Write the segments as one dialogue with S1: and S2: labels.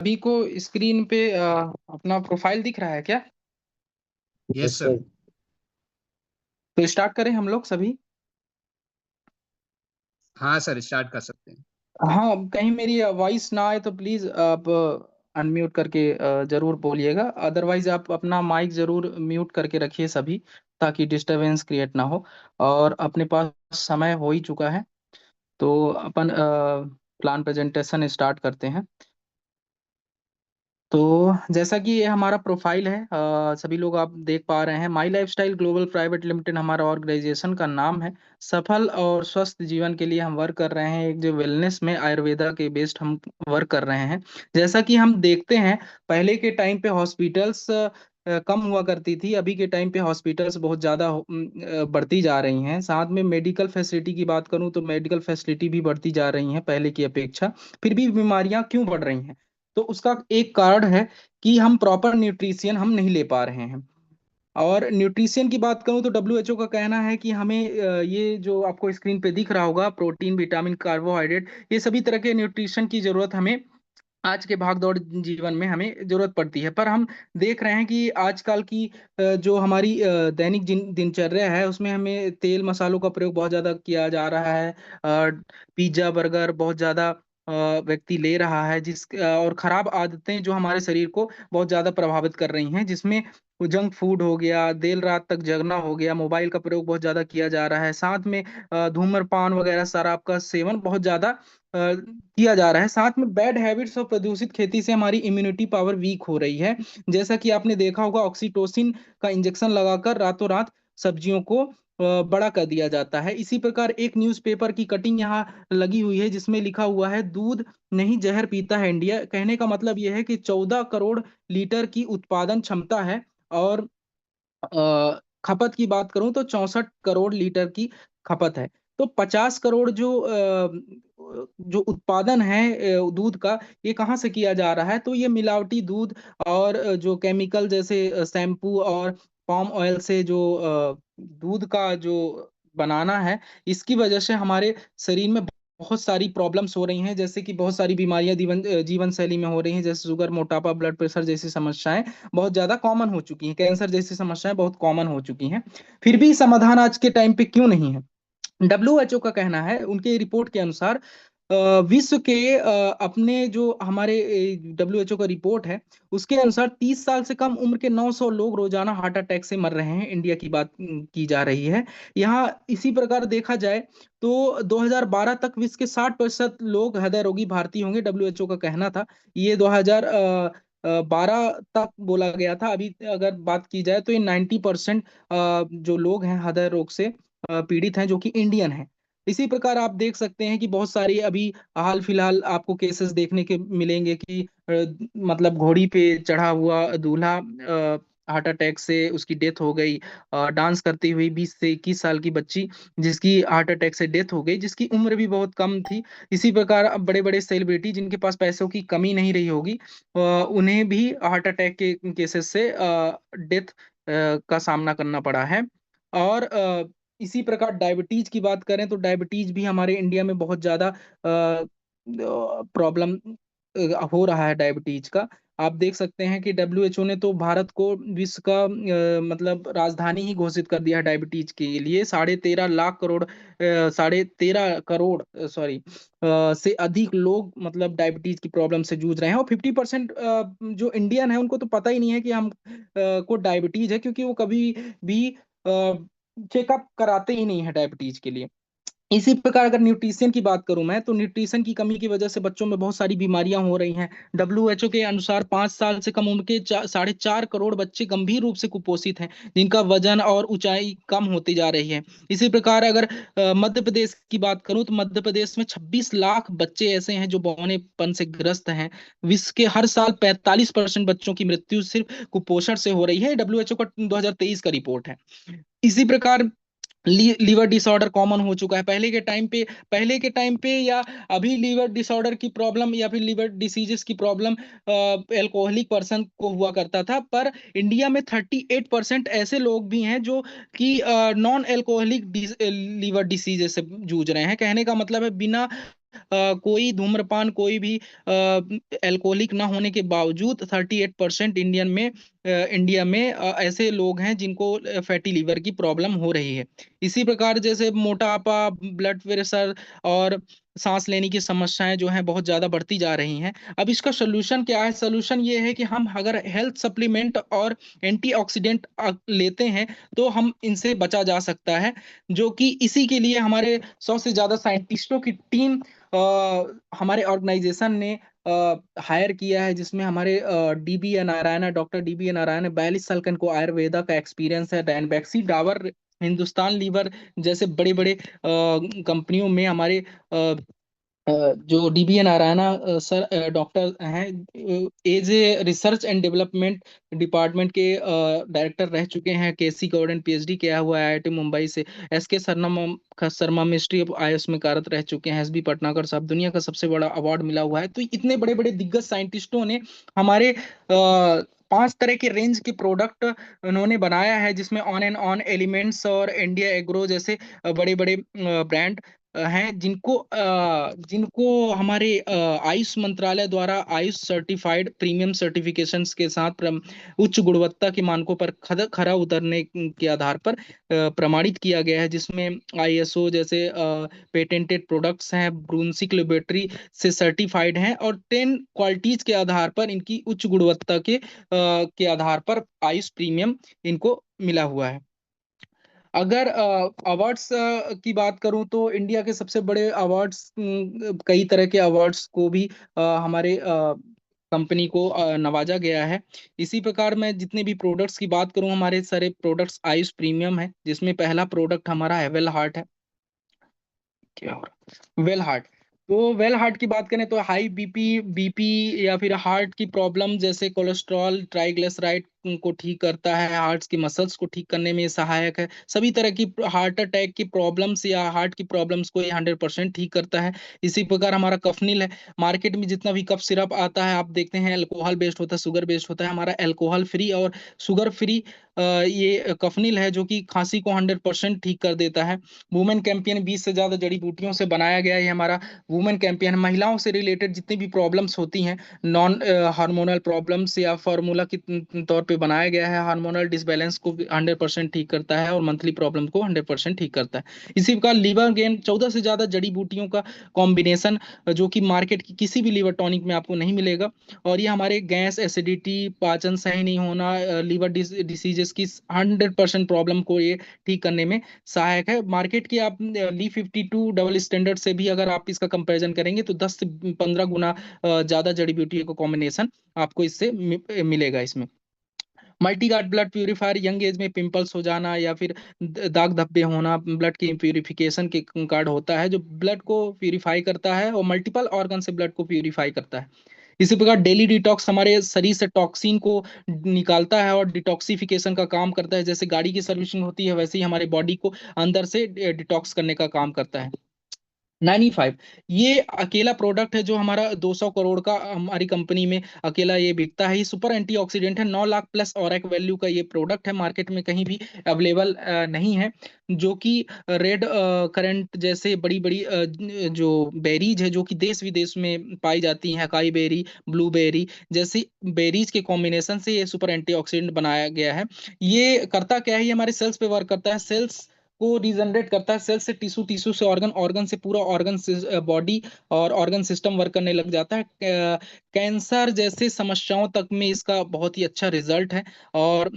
S1: अभी को स्क्रीन पे अपना प्रोफाइल दिख रहा है क्या?
S2: Yes sir.
S1: तो स्टार्ट करें हम लोग सभी।
S2: हाँ सर, स्टार्ट कर सकते हैं।
S1: हाँ, कहीं मेरी वॉइस ना आए तो प्लीज आप अनम्यूट करके जरूर बोलिएगा। अदरवाइज आप अपना माइक जरूर म्यूट करके रखिए सभी, ताकि डिस्टरबेंस क्रिएट ना हो। और अपने पास समय हो ही चुका है, तो अपन प्लान प्रेजेंटेशन स्टार्ट करते हैं। तो जैसा कि ये हमारा प्रोफाइल है, सभी लोग आप देख पा रहे हैं, माई लाइफस्टाइल ग्लोबल प्राइवेट लिमिटेड हमारा ऑर्गेनाइजेशन का नाम है। सफल और स्वस्थ जीवन के लिए हम वर्क कर रहे हैं, एक जो वेलनेस में आयुर्वेदा के बेस्ड हम वर्क कर रहे हैं। जैसा कि हम देखते हैं, पहले के टाइम पे हॉस्पिटल्स कम हुआ करती थी, अभी के टाइम पे हॉस्पिटल्स बहुत ज़्यादा बढ़ती जा रही हैं। साथ में मेडिकल फैसिलिटी की बात करूं तो मेडिकल फैसिलिटी भी बढ़ती जा रही हैं पहले की अपेक्षा। फिर भी बीमारियां क्यों बढ़ रही हैं? तो उसका एक कारण है कि हम प्रॉपर न्यूट्रिशन हम नहीं ले पा रहे हैं। और न्यूट्रिशन की बात करूं तो डब्ल्यू एच ओ का कहना है कि हमें ये जो आपको स्क्रीन पे दिख रहा होगा, प्रोटीन, विटामिन, कार्बोहाइड्रेट, ये सभी तरह के न्यूट्रिशन की जरूरत हमें आज के भाग दौड़ जीवन में हमें जरूरत पड़ती है। पर हम देख रहे हैं कि आजकल की जो हमारी दैनिक दिनचर्या है, उसमें हमें तेल मसालों का प्रयोग बहुत ज्यादा किया जा रहा है। पिज्जा बर्गर बहुत ज्यादा व्यक्ति ले रहा है, और खराब आदतें जो हमारे शरीर को बहुत ज्यादा प्रभावित कर रही हैं, जिसमें जंक फूड हो गया, देर रात तक जगना हो गया, मोबाइल का प्रयोग बहुत ज्यादा किया जा रहा है, साथ में धूम्रपान वगैरह शराब का सेवन बहुत ज्यादा किया जा रहा है। साथ में बैड हैबिट्स और प्रदूषित खेती से हमारी इम्यूनिटी पावर वीक हो रही है। जैसा कि आपने देखा होगा, ऑक्सीटोसिन का इंजेक्शन लगाकर रातों रात सब्जियों को बड़ा कर दिया जाता है। इसी प्रकार एक न्यूज़पेपर की कटिंग यहाँ लगी हुई है, जिसमें लिखा हुआ है, दूध नहीं जहर पीता है इंडिया। कहने का मतलब यह है कि 14 करोड़ लीटर की उत्पादन क्षमता है, और खपत की बात करूं तो 64 करोड़ लीटर की खपत है। तो 50 करोड़ जो उत्पादन है दूध का, ये कहाँ से किया जा रहा है? तो ये मिलावटी दूध और जो केमिकल जैसे शैम्पू और पाम ऑयल से जो दूध का जो बनाना है, इसकी वजह से हमारे शरीर में बहुत सारी प्रॉब्लम्स हो रही हैं। जैसे कि बहुत सारी बीमारियां जीवन शैली में हो रही हैं, जैसे शुगर, मोटापा, ब्लड प्रेशर जैसी समस्याएं बहुत ज्यादा कॉमन हो चुकी हैं, कैंसर जैसी समस्याएं बहुत कॉमन हो चुकी हैं। फिर भी समाधान आज के टाइम पे क्यों नहीं है? डब्ल्यू एच ओ का कहना है, उनके रिपोर्ट के अनुसार विश्व के अपने जो हमारे डब्ल्यू एच ओ का रिपोर्ट है, उसके अनुसार 30 साल से कम उम्र के 900 लोग रोजाना हार्ट अटैक से मर रहे हैं। इंडिया की बात की जा रही है यहाँ। इसी प्रकार देखा जाए तो 2012 तक विश्व के 60% लोग हृदय रोगी भारतीय होंगे, डब्ल्यू एच ओ का कहना था। ये 2012 तक बोला गया था। अभी अगर बात की जाए तो ये 90% जो लोग हैं हृदय रोग से पीड़ित हैं, जो कि इंडियन हैं। इसी प्रकार आप देख सकते हैं कि बहुत सारी अभी हाल फिलहाल आपको केसेस देखने के मिलेंगे कि मतलब घोड़ी पे चढ़ा हुआ दूल्हा हार्ट अटैक से उसकी डेथ हो गई। डांस करती हुई 20 से 21 साल की बच्ची, जिसकी हार्ट अटैक से डेथ हो गई, जिसकी उम्र भी बहुत कम थी। इसी प्रकार अब बड़े बड़े सेलिब्रिटी जिनके पास पैसों की कमी नहीं रही होगी, उन्हें भी हार्ट अटैक के केसेस से डेथ का सामना करना पड़ा है। और इसी प्रकार डायबिटीज की बात करें तो डायबिटीज भी हमारे इंडिया में बहुत ज्यादा प्रॉब्लम हो रहा है डायबिटीज का। आप देख सकते हैं कि डब्ल्यू एच ओ ने तो भारत को विश्व का मतलब राजधानी ही घोषित कर दिया है डायबिटीज के लिए। 13.5 लाख करोड़ 13.5 करोड़ सॉरी से अधिक लोग मतलब डायबिटीज की प्रॉब्लम से जूझ रहे हैं। और 50% जो इंडियन है, उनको तो पता ही नहीं है कि हम को डायबिटीज है, क्योंकि वो कभी भी चेकअप कराते ही नहीं है डायबिटीज के लिए। इसी प्रकार अगर न्यूट्रिशन की बात करूं मैं, तो न्यूट्रिशन की कमी की वजह से बच्चों में बहुत सारी बीमारियां हो रही हैं। डब्ल्यू एच ओ के अनुसार 5 साल से कम उम्र के 4.5 करोड़ बच्चे गंभीर रूप से कुपोषित हैं, जिनका वजन और ऊंचाई कम होती जा रही है। इसी प्रकार अगर मध्य प्रदेश की बात करूं तो मध्य प्रदेश में 26 लाख बच्चे ऐसे हैं जो बौनेपन से ग्रस्त हैं। विश्व के हर साल 45% बच्चों की मृत्यु सिर्फ कुपोषण से हो रही है। डब्ल्यू एच ओ का 2023 का रिपोर्ट है। इसी प्रकार लीवर डिसऑर्डर कॉमन हो चुका है। पहले के टाइम पे या अभी लीवर डिसऑर्डर की प्रॉब्लम या फिर लीवर डिसीजेस की प्रॉब्लम एल्कोहलिक पर्सन को हुआ करता था, पर इंडिया में 38% ऐसे लोग भी हैं जो कि नॉन एल्कोहलिक लीवर डिसीजेस से जूझ रहे हैं। कहने का मतलब है, बिना कोई धूम्रपान, कोई भी अल्कोहलिक ना होने के बावजूद 38% इंडिया में ऐसे लोग हैं जिनको फैटी लीवर की प्रॉब्लम हो रही है। इसी प्रकार जैसे मोटापा, ब्लड प्रेशर और सांस लेने की समस्याएं जो हैं बहुत ज्यादा बढ़ती जा रही हैं। अब इसका सोल्यूशन क्या है? सोल्यूशन ये है कि हम अगर हेल्थ सप्लीमेंट और एंटीऑक्सीडेंट लेते हैं तो हम इनसे बचा जा सकता है। जो कि इसी के लिए हमारे 100 से ज्यादा साइंटिस्टों की टीम हमारे ऑर्गेनाइजेशन ने हायर किया है, जिसमें हमारे डॉक्टर डी बी ए नारायण, 42 साल का इनको आयुर्वेदा का एक्सपीरियंस है। रैनबैक्सी, डाबर, हिंदुस्तान लीवर जैसे बड़े बड़े कंपनियों में हमारे जो डीबीए नारायणा सर डॉक्टर हैं, as a research and development department के डायरेक्टर रह चुके हैं। केसी गौडन पीएचडी किया हुआ है आईआईटी मुंबई से। एस के शर्मा मिनिस्ट्री ऑफ आयुष में कार्यरत रह चुके हैं। एस बी पटनाकर साहब, दुनिया का सबसे बड़ा अवार्ड मिला हुआ है। तो इतने बड़े बड़े दिग्गज साइंटिस्टों ने हमारे 5 तरह के रेंज के प्रोडक्ट उन्होंने बनाया है, जिसमें ऑन एंड ऑन एलिमेंट्स और इंडिया एग्रो जैसे बड़े बड़े ब्रांड हैं, जिनको हमारे आयुष मंत्रालय द्वारा आयुष सर्टिफाइड प्रीमियम सर्टिफिकेशंस के साथ उच्च गुणवत्ता के मानकों पर खरा उतरने के आधार पर प्रमाणित किया गया है। जिसमें आईएसओ जैसे पेटेंटेड प्रोडक्ट्स हैं, ब्रूंसिक लेबोरेटरी से सर्टिफाइड हैं, और 10 क्वालिटीज के आधार पर इनकी उच्च गुणवत्ता के आधार पर आयुष प्रीमियम इनको मिला हुआ है। अगर अवार्ड्स की बात करूं तो इंडिया के सबसे बड़े अवार्ड्स, कई तरह के अवार्ड्स को भी हमारे कंपनी को नवाजा गया है। इसी प्रकार मैं जितने भी प्रोडक्ट्स की बात करूं, हमारे सारे प्रोडक्ट्स आयुष प्रीमियम है, जिसमें पहला प्रोडक्ट हमारा है वेल हार्ट है। क्या हो रहा है? Well heart. तो वेल हार्ट की बात करें तो हाई बीपी बीपी या फिर हार्ट की प्रॉब्लम जैसे कोलेस्ट्रॉल, ट्राइग्लिसराइड को ठीक करता है। हार्ट की मसल्स को ठीक करने में सहायक है। सभी तरह की हार्ट अटैक की प्रॉब्लम्स या हार्ट की प्रॉब्लम्स को ये 100% ठीक करता है। इसी प्रकार हमारा कफनील है। मार्केट में जितना भी कफ सिरप आता है, आप देखते हैं अल्कोहल बेस्ड होता है, शुगर बेस्ड होता है। हमारा अल्कोहल फ्री और शुगर फ्री ये कफनील है, जो कि खांसी को 100% ठीक कर देता है। वुमेन कैंपियन 20 से ज्यादा जड़ी बूटियों से बनाया गया है। ये हमारा वुमेन कैंपियन महिलाओं से रिलेटेड जितनी भी प्रॉब्लम्स होती हैं, नॉन हार्मोनल प्रॉब्लम्स या फार्मूला के तौर पे बनाया गया है। हार्मोनल डिसबैलेंस को 100% ठीक करता है और मंथली प्रॉब्लम को 100% ठीक करता है। इसी प्रकार लीवर गेन, 14 से ज्यादा जड़ी बूटियों का कॉम्बिनेशन, जो कि मार्केट की किसी भी लीवर टॉनिक में आपको नहीं मिलेगा। और ये हमारे गैस, एसिडिटी, पाचन सही नहीं होना, लीवर डिसीजेस की 100% प्रॉब्लम को ये ठीक करने में सहायक है। मार्केट की आप ली 52 डबल स्टैंडर्ड से भी अगर आप इसका कंपैरिजन करेंगे तो 10 से 15 गुना ज्यादा जड़ी बूटी का कॉम्बिनेशन आपको इससे मिलेगा। इसमें multi guard blood purifier, young age में पिंपल्स हो जाना या फिर दाग धब्बे होना, ब्लड की प्यूरिफिकेशन के कार्ड होता है, जो ब्लड को प्यूरिफाई करता है और मल्टीपल ऑर्गन से ब्लड को प्यूरिफाई करता है। इसी प्रकार डेली डिटॉक्स हमारे शरीर से टॉक्सिन को निकालता है और डिटॉक्सिफिकेशन का काम करता है। जैसे गाड़ी की सर्विसिंग होती है, वैसे ही हमारे बॉडी को अंदर से डिटॉक्स करने का काम करता है। 95, ये अकेला प्रोडक्ट है जो हमारा 200 करोड़ का हमारी कंपनी में अकेला ये बिकता है। ये सुपर एंटीऑक्सीडेंट है। 9 लाख प्लस ऑरक वैल्यू का ये प्रोडक्ट है। मार्केट में कहीं भी अवेलेबल नहीं है। जो कि रेड करंट जैसे बड़ी बड़ी जो बेरीज है, जो कि देश विदेश में पाई जाती हैं, अकाई बेरी, ब्लूबेरी जैसी बेरीज के कॉम्बिनेशन से ये सुपर एंटीऑक्सीडेंट बनाया गया है। ये करता क्या है? ये हमारे सेल्स पे वर्क करता है, सेल्स को रीजनरेट करता है। सेल से टिश्यू, टिश्यू से ऑर्गन, ऑर्गन से पूरा ऑर्गन बॉडी और ऑर्गन सिस्टम वर्क करने लग जाता है। कैंसर जैसे समस्याओं तक में इसका बहुत ही अच्छा रिजल्ट है। और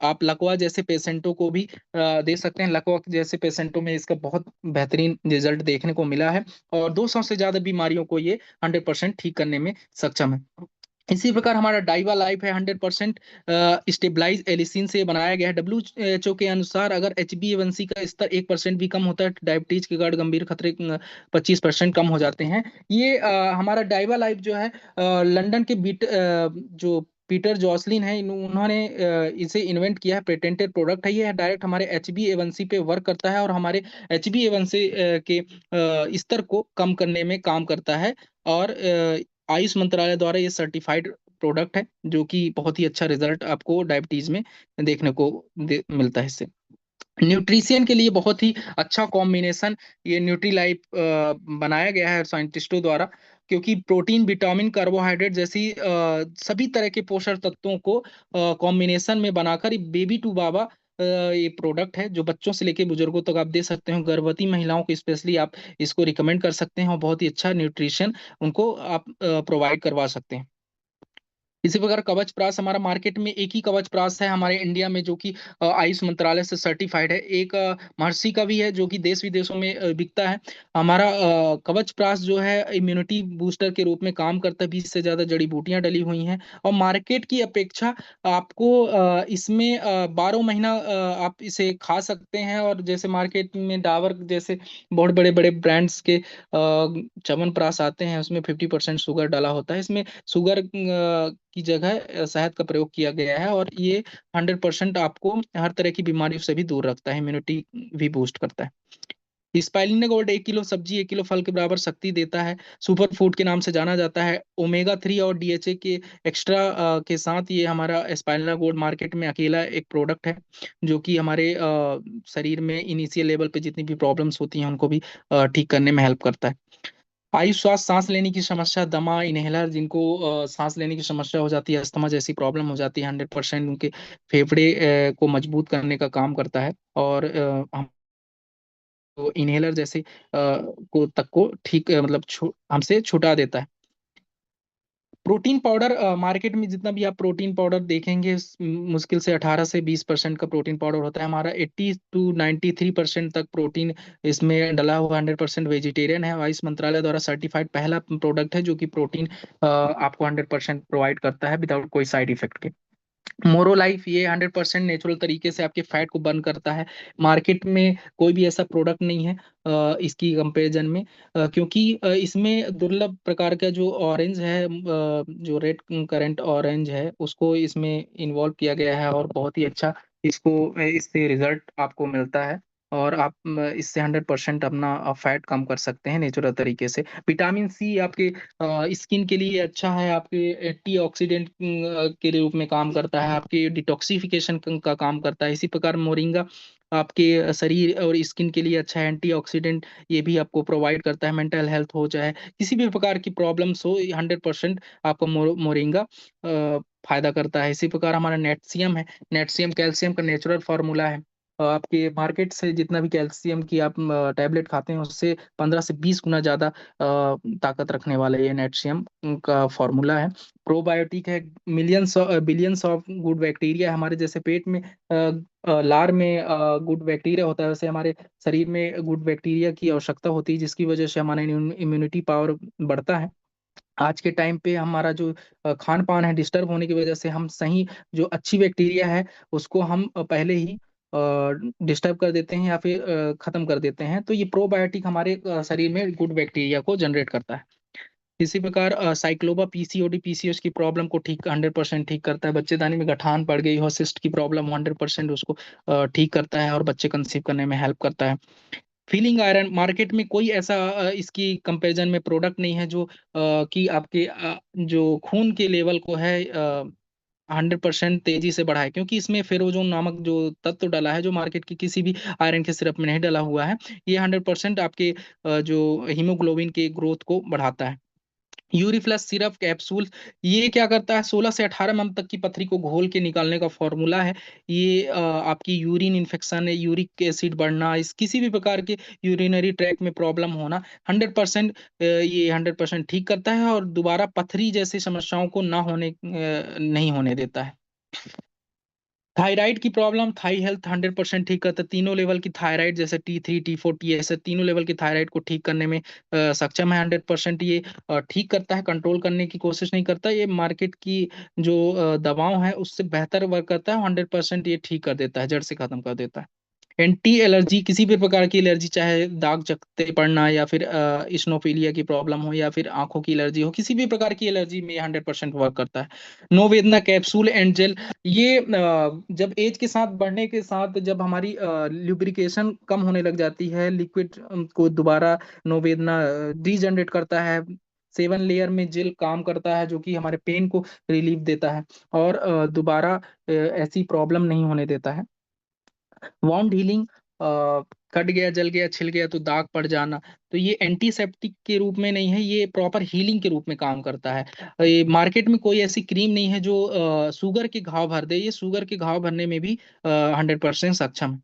S1: आप लकवा जैसे पेशेंटों को भी दे सकते हैं। लकवा जैसे पेशेंटों में इसका बहुत बेहतरीन रिजल्ट देखने को मिला है। और 200 से ज्यादा बीमारियों को ये 100% ठीक करने में सक्षम है। इसी प्रकार हमारा डाइवा लाइफ है, 100% स्टेबलाइज एलिसिन से बनाया गया है। WHO के अनुसार अगर HbA1c का स्तर 1% भी कम होता है तो डायबिटीज के कारण गंभीर खतरे 25% कम हो जाते हैं। ये हमारा डाइवा लाइफ जो है, लंदन के जो पीटर जॉसलिन है, उन्होंने इसे इन्वेंट किया है। पेटेंटेड प्रोडक्ट है। ये डायरेक्ट हमारे HbA1c पे वर्क करता है और हमारे HbA1c के स्तर को कम करने में काम करता है। और आयुष मंत्रालय द्वारा ये सर्टिफाइड प्रोडक्ट है, जो कि बहुत ही अच्छा रिजल्ट आपको डायबिटीज में देखने को मिलता है इससे। न्यूट्रिशन के लिए बहुत ही अच्छा कॉम्बिनेशन ये न्यूट्रीलाइफ बनाया गया है साइंटिस्टों द्वारा, क्योंकि प्रोटीन, विटामिन, कार्बोहाइड्रेट जैसी सभी तरह के पोषक तत्वों को कॉम्बिनेशन में बनाकर ये बेबी टू बाबा ये प्रोडक्ट है, जो बच्चों से लेके बुजुर्गों तक आप दे सकते हो। गर्भवती महिलाओं को स्पेशली आप इसको रिकमेंड कर सकते हैं और बहुत ही अच्छा न्यूट्रिशन उनको आप प्रोवाइड करवा सकते हैं। इसी प्रकार कवच प्राश हमारा मार्केट में एक ही कवच प्राश है हमारे इंडिया में, जो कि आयुष मंत्रालय से सर्टिफाइड है। एक महर्षि का भी है जो कि देश विदेशों में बिकता है। हमारा कवच प्राश जो है इम्यूनिटी बूस्टर के रूप में काम करता है। 20 से ज्यादा जड़ी बूटियां डली हुई हैं और मार्केट की अपेक्षा आपको इसमें 12 महीना आप इसे खा सकते हैं। और जैसे मार्केट में डाबर जैसे बहुत बड़े बड़े ब्रांड्स के च्यवनप्राश आते हैं, उसमें 50% शुगर डाला होता है। इसमें शुगर की जगह शहद का प्रयोग किया गया है, और ये 100% आपको हर तरह की बीमारियों से भी दूर रखता है, इम्यूनिटी भी बूस्ट करता है। स्पाइलिना गोल्ड 1 किलो सब्जी 1 किलो फल के बराबर शक्ति देता है। सुपर फूड के नाम से जाना जाता है। ओमेगा 3 और डीएचए के एक्स्ट्रा के साथ ये हमारा स्पाइलिना गोल्ड मार्केट में अकेला एक प्रोडक्ट है, जो कि हमारे शरीर में इनिशियल लेवल पे जितनी भी प्रॉब्लम्स होती हैं उनको भी ठीक करने में हेल्प करता है। आयुष स्वास्थ्य, सांस लेने की समस्या, दमा, इनहेलर, जिनको सांस लेने की समस्या हो जाती है, अस्थमा जैसी प्रॉब्लम हो जाती है, 100% उनके फेफड़े को मजबूत करने का काम करता है। और हम तो इनहेलर जैसे को तक को ठीक मतलब हमसे छुटा देता है। प्रोटीन पाउडर मार्केट में जितना भी आप प्रोटीन पाउडर देखेंगे, मुश्किल से 18 से 20% का प्रोटीन पाउडर होता है। हमारा 80 to 93% तक प्रोटीन इसमें डला हुआ 100% वेजिटेरियन है। आयुष मंत्रालय द्वारा सर्टिफाइड पहला प्रोडक्ट है जो कि प्रोटीन आपको 100% प्रोवाइड करता है विदाउट कोई साइड इफेक्ट के। मोरो लाइफ ये 100% नेचुरल तरीके से आपके फैट को बर्न करता है। मार्केट में कोई भी ऐसा प्रोडक्ट नहीं है इसकी कंपैरिजन में, क्योंकि इसमें दुर्लभ प्रकार का जो ऑरेंज है, जो रेड करंट ऑरेंज है, उसको इसमें इन्वॉल्व किया गया है, और बहुत ही अच्छा इसको इससे रिजल्ट आपको मिलता है। और आप इससे 100% अपना फैट कम कर सकते हैं नेचुरल तरीके से। विटामिन सी आपके स्किन के लिए अच्छा है, आपके एंटीऑक्सीडेंट के रूप में काम करता है, आपके डिटॉक्सिफिकेशन का काम करता है। इसी प्रकार मोरिंगा आपके शरीर और स्किन के लिए अच्छा है, एंटीऑक्सीडेंट ये भी आपको प्रोवाइड करता है। मेंटल हेल्थ हो चाहे किसी भी प्रकार की प्रॉब्लम्स हो, 100% आपको मोरिंगा फायदा करता है। इसी प्रकार हमारा नेटसियम है। नेटसियम कैल्शियम का नेचुरल फार्मूला है। आपके मार्केट से जितना भी कैल्शियम की आप टैबलेट खाते हैं, उससे 15 से 20 गुना ज्यादा ताकत रखने वाला ये नेटशियम का फॉर्मूला है। प्रोबायोटिक है। Millions billions of good bacteria हमारे जैसे पेट में लार में गुड बैक्टीरिया होता है, वैसे हमारे शरीर में गुड बैक्टीरिया की आवश्यकता होती है, जिसकी वजह से हमारा इम्यूनिटी पावर बढ़ता है। आज के टाइम पे हमारा जो खान पान है डिस्टर्ब होने की वजह से हम सही जो अच्छी बैक्टीरिया है उसको हम पहले ही डिस्टर्ब कर देते हैं या फिर खत्म कर देते हैं। तो ये प्रोबायोटिक हमारे शरीर में गुड बैक्टीरिया को जनरेट करता है। इसी प्रकार साइक्लोबा पीसीओडी पीसीओएस की प्रॉब्लम को ठीक 100% ठीक करता है। बच्चेदानी में गठान पड़ गई हो, सिस्ट की प्रॉब्लम, 100% उसको ठीक करता है और बच्चे कंसीव करने में हेल्प करता है। फीलिंग आयरन मार्केट में कोई ऐसा इसकी कंपैरिजन में प्रोडक्ट नहीं है जो कि आपके जो खून के लेवल को है 100% तेजी से बढ़ाए, क्योंकि इसमें फेरोजोन नामक जो तत्व डला है, जो मार्केट की किसी भी आयरन के सिरप में नहीं डला हुआ है। ये 100% आपके जो हीमोग्लोबिन के ग्रोथ को बढ़ाता है। यूरिफ्लस सिरप कैप्सूल ये क्या करता है, 16 से 18 mm तक की पथरी को घोल के निकालने का फॉर्मूला है। ये आपकी यूरिन इन्फेक्शन है, यूरिक एसिड बढ़ना, इस किसी भी प्रकार के यूरिनरी ट्रैक में प्रॉब्लम होना, 100% ये 100% ठीक करता है, और दोबारा पथरी जैसी समस्याओं को ना होने नहीं होने देता है। थायराइड की प्रॉब्लम, थाई हेल्थ 100% ठीक करता है। तीनों लेवल की थायराइड जैसे T3 T4 टी ऐसे तीनों लेवल की थायराइड को ठीक करने में सक्षम है। 100% ये ठीक करता है, कंट्रोल करने की कोशिश नहीं करता। ये मार्केट की जो दवाओं है उससे बेहतर वर्क करता है। 100% ये ठीक कर देता है, जड़ से खत्म कर देता है। एंटी एलर्जी, किसी भी प्रकार की एलर्जी, चाहे दाग चकत्ते पड़ना या फिर इस्नोफिलिया की प्रॉब्लम हो या फिर आंखों की एलर्जी हो, किसी भी प्रकार की एलर्जी में 100% वर्क करता है। नो वेदना कैप्सूल एंड जेल ये जब एज के साथ बढ़ने के साथ जब हमारी ल्यूब्रिकेशन कम होने लग जाती है, लिक्विड को दोबारा नो वेदना रीजनरेट करता है। 7 लेयर में जेल काम करता है, जो कि हमारे पेन को रिलीफ देता है और दोबारा ऐसी प्रॉब्लम नहीं होने देता है। वाउंड हीलिंग, कट गया, जल गया, छिल गया तो दाग पड़ जाना, तो ये एंटीसेप्टिक के रूप में नहीं है, ये प्रॉपर हीलिंग के रूप में काम करता है। ये मार्केट में कोई ऐसी क्रीम नहीं है जो शुगर के घाव भर दे, ये शुगर के घाव भरने में भी 100% सक्षम है।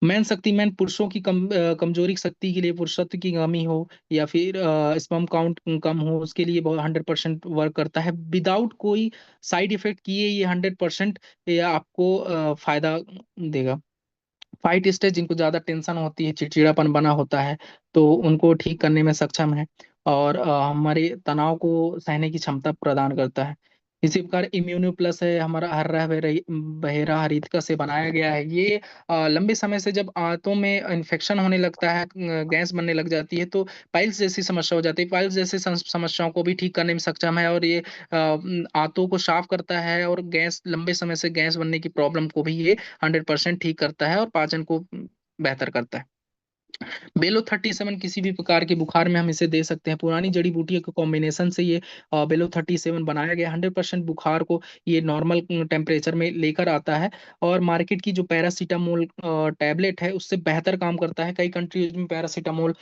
S1: मैन शक्ति, मैन पुरुषों की कमजोरी शक्ति के लिए, पुरुषत्व की कमी हो या फिर स्पर्म काउंट कम हो, उसके लिए बहुत 100% वर्क करता है, विदाउट कोई साइड इफेक्ट किए ये 100% ये आपको फायदा देगा। फाइट स्टेज, जिनको ज्यादा टेंशन होती है, चिड़चिड़ापन बना होता है, तो उनको ठीक करने में सक्षम है, और हमारे तनाव को सहने की क्षमता प्रदान करता है। इसी प्रकार इम्यूनो प्लस है हमारा, हर्रा बहेरा हरितका से बनाया गया है ये। लंबे समय से जब आंतों में इन्फेक्शन होने लगता है, गैस बनने लग जाती है, तो पाइल्स जैसी समस्या हो जाती है, पाइल्स जैसी समस्याओं को भी ठीक करने में सक्षम है, और ये आंतों को साफ करता है, और गैस, लंबे समय से गैस बनने की प्रॉब्लम को भी ये 100% ठीक करता है, और पाचन को बेहतर करता है। बेलो 37 किसी भी प्रकार के बुखार में हम इसे दे सकते हैं, पुरानी जड़ी बूटियों के कॉम्बिनेशन से ये बेलो 37 बनाया गया, 100% बुखार को ये नॉर्मल टेम्परेचर में लेकर आता है। और मार्केट की जो पैरासीटामोल टैबलेट है उससे बेहतर काम करता है, कई कंट्रीज में पैरासीटामोल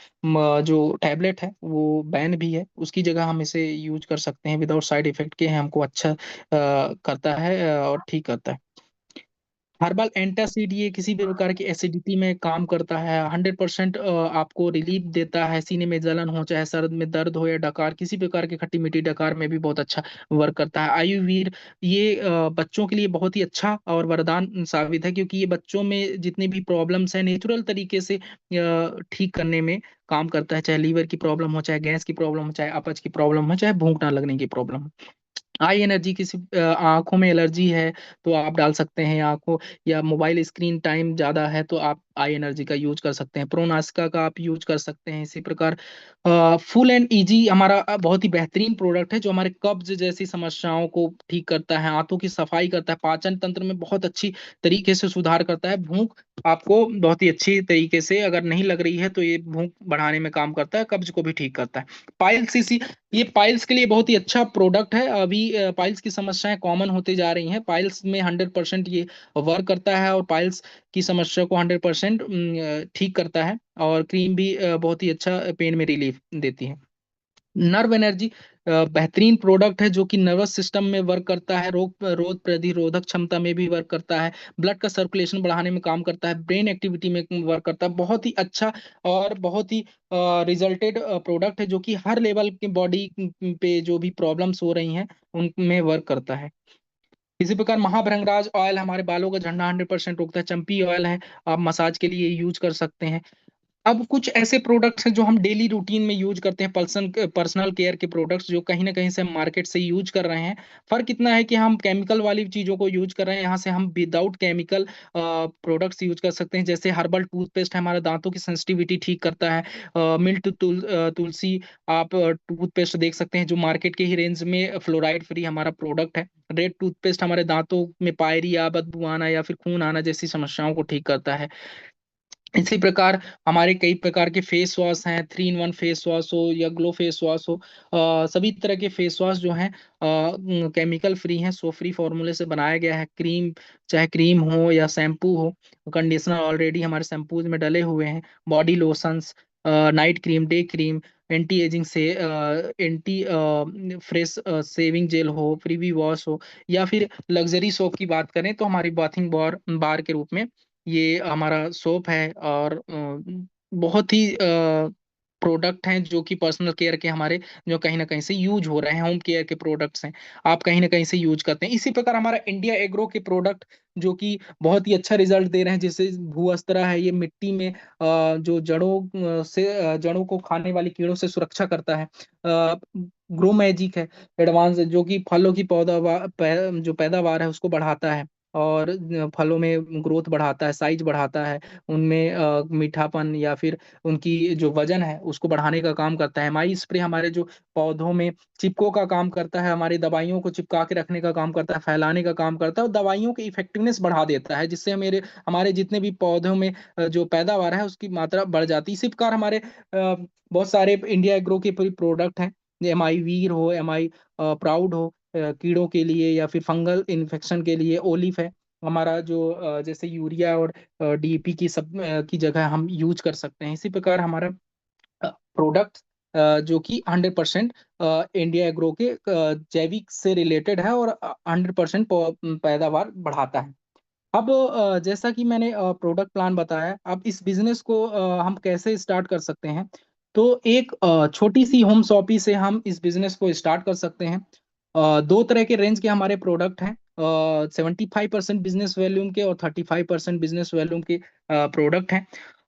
S1: जो टैबलेट है वो बैन भी है, उसकी जगह हम इसे यूज कर सकते हैं, विदाउट साइड इफेक्ट के, हमको अच्छा करता है और ठीक करता है। हर्बल एंटासिड, ये किसी भी प्रकार की एसिडिटी में काम करता है, 100% आपको रिलीफ देता है, सीने में जलन हो, चाहे सर में दर्द हो या डकार, किसी प्रकार की खट्टी मीठी डकार में भी बहुत अच्छा वर्क करता है। आयुर्वेद, ये बच्चों के लिए बहुत ही अच्छा और वरदान साबित है, क्योंकि ये बच्चों में जितनी भी प्रॉब्लम्स है नेचुरल तरीके से ठीक करने में काम करता है, चाहे लीवर की प्रॉब्लम हो, चाहे गैस की प्रॉब्लम हो, चाहे अपच की प्रॉब्लम हो, चाहे भूख ना लगने की प्रॉब्लम हो। आई एनर्जी, किसी आंखों में एलर्जी है तो आप डाल सकते हैं आंखों, या मोबाइल स्क्रीन टाइम ज्यादा है तो आप आई एनर्जी का यूज कर सकते हैं, प्रोनास्का का आप यूज कर सकते हैं। इसी प्रकार फुल एंड इजी हमारा बहुत ही बेहतरीन प्रोडक्ट है, जो हमारे कब्ज जैसी समस्याओं को ठीक करता है, आंतों की सफाई करता है, पाचन तंत्र में बहुत अच्छी तरीके से सुधार करता है, भूख आपको बहुत ही अच्छी तरीके से अगर नहीं लग रही है तो ये भूख बढ़ाने में काम करता है, कब्ज को भी ठीक करता है। पाइल्स, ये पाइल्स के लिए बहुत ही अच्छा प्रोडक्ट है। अभी पाइल्स की समस्याएं कॉमन होती जा रही हैं, पाइल्स में 100% ये वर्क करता है, और पाइल्स की समस्या को 100% ठीक करता है, और क्रीम भी बहुत ही अच्छा पेन में रिलीफ देती है। नर्व एनर्जी, बेहतरीन प्रोडक्ट है जो कि नर्वस सिस्टम में वर्क करता है, रोग प्रतिरोधक क्षमता में भी वर्क करता है, ब्लड का सर्कुलेशन बढ़ाने में काम करता है, ब्रेन एक्टिविटी में वर्क करता है, बहुत ही अच्छा और बहुत ही रिजल्टेड प्रोडक्ट है, जो कि हर लेवल की बॉडी पे जो भी प्रॉब्लम्स हो रही हैं उनमें वर्क करता है। इसी प्रकार महाभृंगराज ऑयल हमारे बालों का झड़ना 100% रोकता है, चंपी ऑयल है, आप मसाज के लिए यूज कर सकते हैं। अब कुछ ऐसे प्रोडक्ट्स हैं जो हम डेली रूटीन में यूज करते हैं, पर्सनल केयर के प्रोडक्ट्स, जो कहीं ना कहीं से हम मार्केट से यूज कर रहे हैं। फर्क इतना है कि हम केमिकल वाली चीजों को यूज कर रहे हैं, यहाँ से हम विदाउट केमिकल प्रोडक्ट्स यूज कर सकते हैं, जैसे हर्बल टूथपेस्ट हमारे दांतों की सेंसिटिविटी ठीक करता है, मिल्ट तुलसी आप टूथपेस्ट देख सकते हैं, जो मार्केट के ही रेंज में फ्लोराइड फ्री हमारा प्रोडक्ट है। रेड टूथपेस्ट हमारे दांतों में पायरिया, बदबू आना या फिर खून आना जैसी समस्याओं को ठीक करता है। इसी प्रकार हमारे कई प्रकार के फेस वॉश हैं, 3 in 1 फेस वॉश हो या ग्लो फेस वॉश हो, सभी तरह के फेस वॉश जो हैं केमिकल फ्री हैं, सो फ्री फॉर्मूले से बनाया गया है। क्रीम, चाहे क्रीम हो या शैम्पू हो, कंडीशनर ऑलरेडी हमारे शैम्पूज में डले हुए हैं, body lotions, night cream, day cream, anti ageing से एंटी फ्रेश सेविंग जेल हो, प्रीवी वॉश हो, या फिर लग्जरी सोप की बात करें तो हमारी बाथिंग बार बार के रूप में ये हमारा सोप है, और बहुत ही प्रोडक्ट हैं जो कि पर्सनल केयर के हमारे, जो कहीं ना कहीं से यूज हो रहे हैं, होम केयर के प्रोडक्ट्स हैं, आप कहीं ना कहीं से यूज करते हैं। इसी प्रकार हमारा इंडिया एग्रो के प्रोडक्ट जो कि बहुत ही अच्छा रिजल्ट दे रहे हैं, जैसे भूअस्त्रा है, ये मिट्टी में जो जड़ों को खाने वाली कीड़ों से सुरक्षा करता है। ग्रो मैजिक है, एडवांस, जो कि फलों की जो पैदावार है उसको बढ़ाता है, और फलों में ग्रोथ बढ़ाता है, साइज बढ़ाता है, उनमें मीठापन या फिर उनकी जो वजन है उसको बढ़ाने का काम करता है। माई स्प्रे हमारे जो पौधों में चिपको का काम करता है, हमारी दवाइयों को चिपका के रखने का काम करता है, फैलाने का काम करता है, और दवाइयों की इफेक्टिवनेस बढ़ा देता है, जिससे हमारे जितने भी पौधों में जो पैदावार है उसकी मात्रा बढ़ जाती है। इसी प्रकार हमारे बहुत सारे इंडिया एग्रो के प्रोडक्ट हैं, MI वीर हो, MI प्राउड हो, कीड़ों के लिए या फिर फंगल इन्फेक्शन के लिए, ओलिफ है, हमारा जो जैसे यूरिया और डीएपी की सब की जगह हम यूज कर सकते हैं। इसी प्रकार हमारा प्रोडक्ट जो कि 100% इंडिया एग्रो के जैविक से रिलेटेड है और 100% पैदावार बढ़ाता है। अब जैसा कि मैंने प्रोडक्ट प्लान बताया, अब इस बिजनेस को हम कैसे स्टार्ट कर सकते हैं। तो एक छोटी सी होम शॉपी से हम इस बिजनेस को स्टार्ट कर सकते हैं। दो तरह के रेंज के हमारे प्रोडक्ट हैं। 75% बिजनेस वॉल्यूम के और 35% बिजनेस वॉल्यूम के प्रोडक्ट हैं।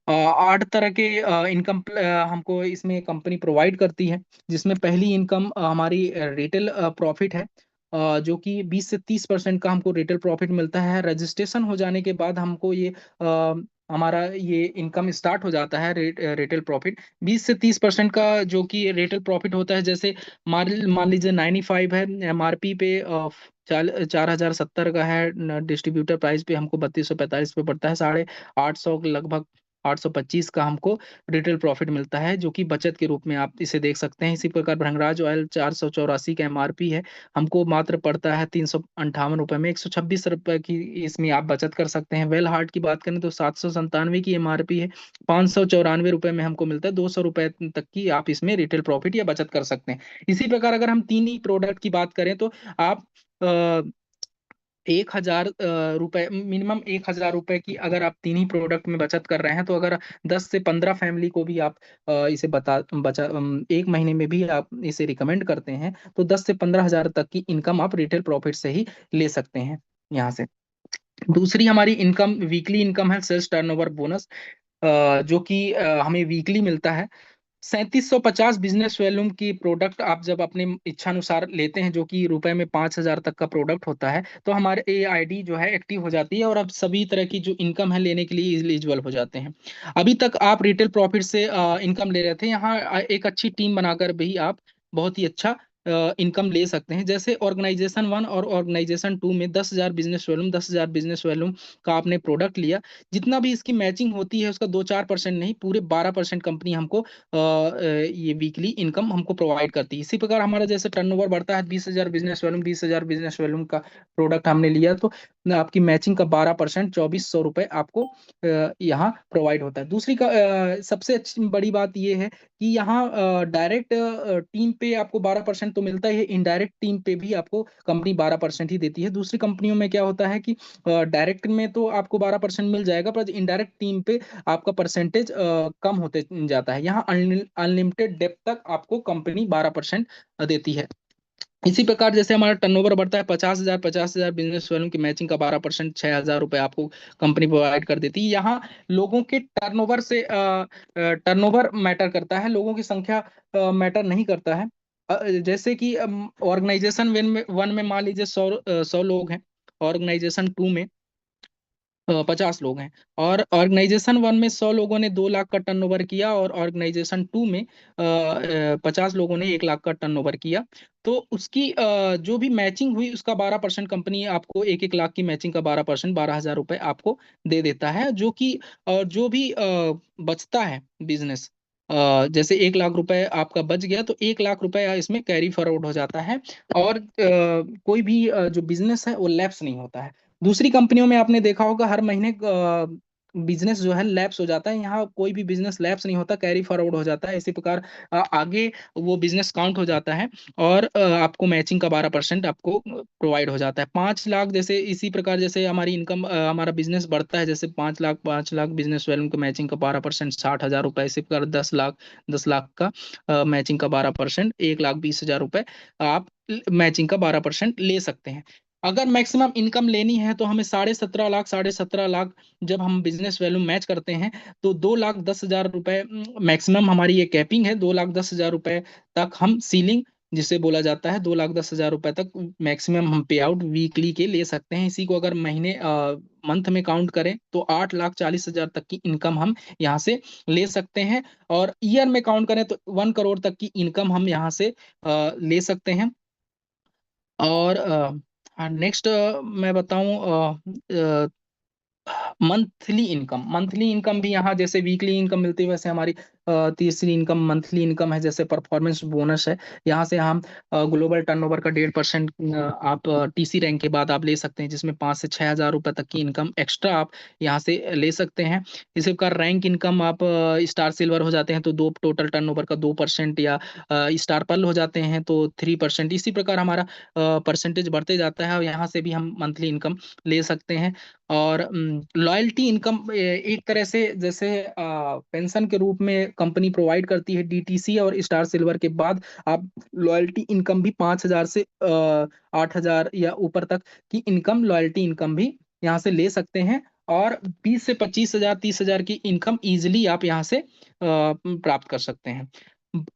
S1: 8 तरह के इनकम हमको इसमें कंपनी प्रोवाइड करती है, जिसमें पहली इनकम हमारी रिटेल प्रॉफिट है, जो कि 20 से 30% का हमको रिटेल प्रॉफिट मिलता है। रजिस्ट्रेशन हो जाने के बाद हमको ये हमारा ये इनकम स्टार्ट हो जाता है रिटेल प्रॉफिट 20 से 30% का, जो कि रिटेल प्रॉफिट होता है। जैसे मान मान लीजिए 95 है एमआरपी पे, 4070 का है, डिस्ट्रीब्यूटर प्राइस पे हमको 3245 पे पड़ता है, 850 लगभग 825 का हमको रिटेल प्रॉफिट मिलता है, जो कि बचत के रूप में आप इसे देख सकते हैं। इसी प्रकार भृंगराज ऑयल 484 का एमआरपी है, हमको मात्र पड़ता है 358 रुपये में, 126 रुपये की इसमें आप बचत कर सकते हैं। वेल हार्ट की बात करें तो 797 की एमआरपी है, 594 रुपये में हमको मिलता है, 200 रुपये तक की आप इसमें रिटेल प्रॉफिट या बचत कर सकते हैं। इसी प्रकार अगर हम तीन ही प्रोडक्ट की बात करें तो आप 1,000 रुपए मिनिमम, 1,000 रुपए की अगर आप तीन ही प्रोडक्ट में बचत कर रहे हैं, तो अगर 10 से 15 फैमिली को भी आप इसे एक महीने में भी आप इसे रिकमेंड करते हैं, तो 10 से 15 हजार तक की इनकम आप रिटेल प्रॉफिट से ही ले सकते हैं यहाँ से। दूसरी हमारी इनकम वीकली इनकम है, सेल्स टर्नओवर बोनस, जो कि हमें वीकली मिलता है। 3750 बिजनेस वॉल्यूम की प्रोडक्ट आप जब अपने इच्छानुसार लेते हैं, जो कि रुपए में 5,000 तक का प्रोडक्ट होता है, तो हमारे एआईडी जो है एक्टिव हो जाती है और अब सभी तरह की जो इनकम है लेने के लिए एलिजिबल हो जाते हैं। अभी तक आप रिटेल प्रॉफिट से इनकम ले रहे थे, यहाँ एक अच्छी टीम बनाकर भी आप बहुत ही अच्छा इनकम ले सकते हैं। जैसे ऑर्गेनाइजेशन 1 और ऑर्गेनाइजेशन 2 में 10,000 बिजनेस वॉल्यूम का आपने प्रोडक्ट लिया, जितना भी इसकी मैचिंग होती है उसका 2-4% नहीं, पूरे 12% कंपनी हमको ये वीकली इनकम हमको प्रोवाइड करती है। इसी प्रकार हमारा जैसे टर्नओवर बढ़ता है, 20,000 बिजनेस वॉल्यूम का प्रोडक्ट हमने लिया, तो आपकी मैचिंग का 12% 2,400 रुपये आपको यहाँ प्रोवाइड होता है। दूसरी का सबसे अच्छी बड़ी बात ये है कि यहाँ डायरेक्ट टीम पे आपको 12% तो मिलता ही है, इनडायरेक्ट टीम पे भी आपको कंपनी 12% ही देती है। दूसरी कंपनियों में क्या होता है कि डायरेक्ट में तो आपको 12% मिल जाएगा, पर इनडायरेक्ट टीम पे आपका परसेंटेज कम होते जाता है। यहाँ अनलिमिटेड डेप्थ तक आपको कंपनी 12% देती है। इसी प्रकार जैसे हमारा टर्नओवर बढ़ता है, 50,000 बिजनेस वैल्यू की मैचिंग का 12% 6,000 रुपये आपको कंपनी प्रोवाइड कर देती है। यहाँ लोगों के टर्नओवर से टर्नओवर मैटर करता है, लोगों की संख्या मैटर नहीं करता है। जैसे कि ऑर्गेनाइजेशन वन में मान लीजिए 100 लोग हैं, ऑर्गेनाइजेशन 2 में 50 लोग हैं, और ऑर्गेनाइजेशन 1 में 100 लोगों ने 2 लाख का टर्नओवर किया और ऑर्गेनाइजेशन 2 में 50 लोगों ने 1 लाख का टर्नओवर किया, तो उसकी जो भी मैचिंग हुई उसका 12% कंपनी आपको 1-1 लाख की मैचिंग का 12% 12,000 रुपये आपको दे देता है। जो कि जो भी बचता है बिजनेस, जैसे 1 लाख रुपए आपका बच गया, तो 1 लाख रुपए इसमें कैरी फॉरवर्ड हो जाता है, और कोई भी जो बिजनेस है वो लैप्स नहीं होता है। दूसरी कंपनियों में आपने देखा होगा हर महीने बिजनेस जो है लैप्स हो जाता है, यहाँ कोई भी बिजनेस लैप्स नहीं होता, कैरी फॉरवर्ड हो जाता है। इसी प्रकार आगे वो बिजनेस काउंट हो जाता है, और आपको मैचिंग का 12% आपको प्रोवाइड हो जाता है। 5 लाख, जैसे इसी प्रकार जैसे हमारी इनकम हमारा बिजनेस बढ़ता है, जैसे 5 लाख बिजनेस वैल्यू का मैचिंग का 12% 60,000 रुपये, इसी प्रकार 10 लाख का मैचिंग का 12% 1,20,000 रुपये आप मैचिंग का 12% ले सकते हैं। अगर मैक्सिमम इनकम लेनी है तो हमें 17.5 लाख 17.5 लाख जब हम बिजनेस वैल्यू मैच करते हैं, तो 2,10,000 रुपये मैक्सिमम हमारी ये कैपिंग है। 2,10,000 रुपये तक हम सीलिंग जिसे बोला जाता है, 2,10,000 रुपये तक मैक्सिमम हम पे आउट वीकली के ले सकते हैं। इसी को अगर महीने मंथ में काउंट करें तो 8,40,000 तक की इनकम हम यहाँ से ले सकते हैं, और ईयर में काउंट करें तो 1 करोड़ तक की इनकम हम यहाँ से ले सकते हैं। और नेक्स्ट मैं बताऊं, मंथली इनकम भी यहाँ जैसे वीकली इनकम मिलती है, वैसे हमारी तीसरी इनकम मंथली इनकम है, जैसे परफॉर्मेंस बोनस है। यहाँ से हम ग्लोबल टर्नओवर का 1.5% आप टीसी रैंक के बाद आप ले सकते हैं, जिसमें 5 से 6 हज़ार रुपए तक की इनकम एक्स्ट्रा आप यहाँ से ले सकते हैं। इसी प्रकार रैंक इनकम आप स्टार सिल्वर हो जाते हैं तो दो टोटल टर्नओवर का 2%, या स्टार पर्ल हो जाते हैं तो 3%। इसी प्रकार हमारा परसेंटेज बढ़ते जाता है, और यहाँ से भी हम मंथली इनकम ले सकते हैं। और लॉयल्टी इनकम एक तरह से जैसे पेंशन के रूप में कंपनी प्रोवाइड करती है डीटीसी और स्टार सिल्वर के बाद, आप लॉयल्टी इनकम भी 5 हज़ार से 8 हज़ार या ऊपर तक की इनकम, लॉयल्टी इनकम भी यहाँ से ले सकते हैं। और 20 से 25 हज़ार 30 हज़ार की इनकम इजिली आप यहाँ से प्राप्त कर सकते हैं।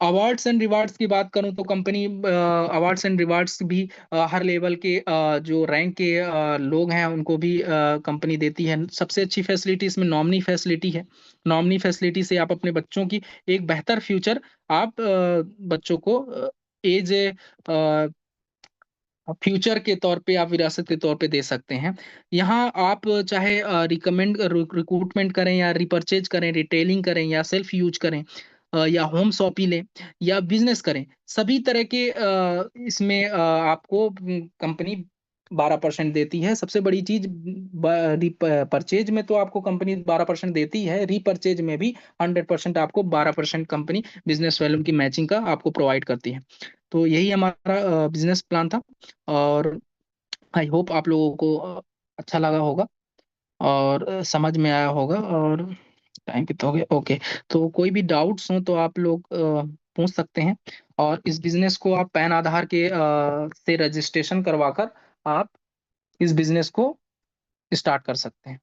S1: अवार्ड्स एंड रिवार्ड्स की बात करूं तो कंपनी अवार्ड्स एंड रिवार्ड्स भी हर लेवल के जो रैंक के लोग हैं उनको भी कंपनी देती है। सबसे अच्छी फैसिलिटी इसमें नॉमिनी फैसिलिटी है। नॉमिनी फैसिलिटी से आप अपने बच्चों की एक बेहतर फ्यूचर आप बच्चों को एज फ्यूचर के तौर पे आप विरासत के तौर पे दे सकते हैं। यहाँ आप चाहे रिकमेंड रिक्रूटमेंट करें या रिपर्चेज करें, रिटेलिंग करें या सेल्फ यूज करें, या होम शॉपी लें या बिजनेस करें, सभी तरह के इसमें आपको कंपनी 12% देती है। सबसे बड़ी चीज, परचेज में तो आपको कंपनी 12% देती है, रीपर्चेज में भी 100% आपको 12% कंपनी बिजनेस वैल्यू की मैचिंग का आपको प्रोवाइड करती है। तो यही हमारा बिजनेस प्लान था, और आई होप आप लोगों को अच्छा लगा होगा और समझ में आया होगा। और टाइम कितना हो गया? ओके। तो कोई भी डाउट्स हो तो आप लोग पूछ सकते हैं, और इस बिजनेस को आप पैन आधार के से रजिस्ट्रेशन करवाकर आप इस बिजनेस को स्टार्ट कर सकते हैं।